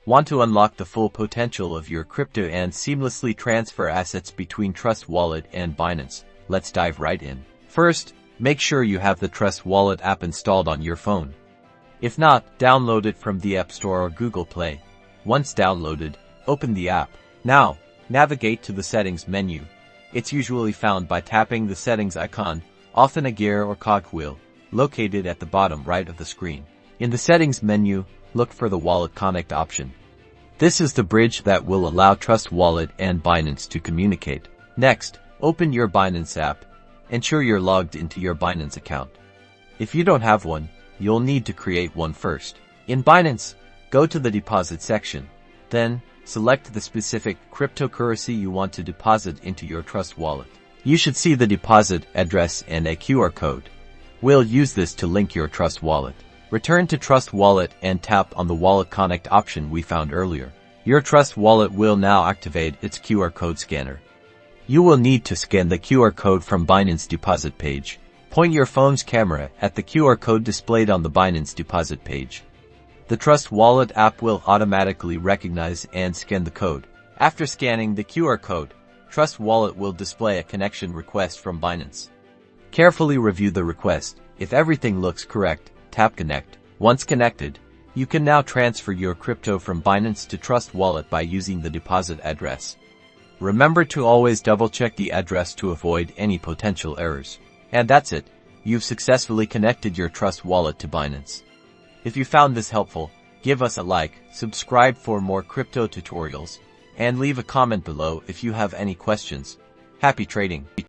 Want to unlock the full potential of your crypto and seamlessly transfer assets between Trust Wallet and Binance? Let's dive right in. First, make sure you have the Trust Wallet app installed on your phone. If not, download it from the App Store or Google Play. Once downloaded, open the app. Now, navigate to the Settings menu. It's usually found by tapping the Settings icon, often a gear or cogwheel, located at the bottom right of the screen. In the Settings menu, look for the WalletConnect option. This is the bridge that will allow Trust Wallet and Binance to communicate. Next, open your Binance app. Ensure you're logged into your Binance account. If you don't have one, you'll need to create one first. In Binance, go to the Deposit section. Then, select the specific cryptocurrency you want to deposit into your Trust Wallet. You should see the deposit address and a QR code. We'll use this to link your Trust Wallet. Return to Trust Wallet and tap on the WalletConnect option we found earlier. Your Trust Wallet will now activate its QR code scanner. You will need to scan the QR code from Binance deposit page. Point your phone's camera at the QR code displayed on the Binance deposit page. The Trust Wallet app will automatically recognize and scan the code. After scanning the QR code, Trust Wallet will display a connection request from Binance. Carefully review the request. If everything looks correct, tap Connect. Once connected, you can now transfer your crypto from Binance to Trust Wallet by using the deposit address. Remember to always double-check the address to avoid any potential errors. And that's it. You've successfully connected your Trust Wallet to Binance. If you found this helpful, give us a like, subscribe for more crypto tutorials, and leave a comment below if you have any questions. Happy trading!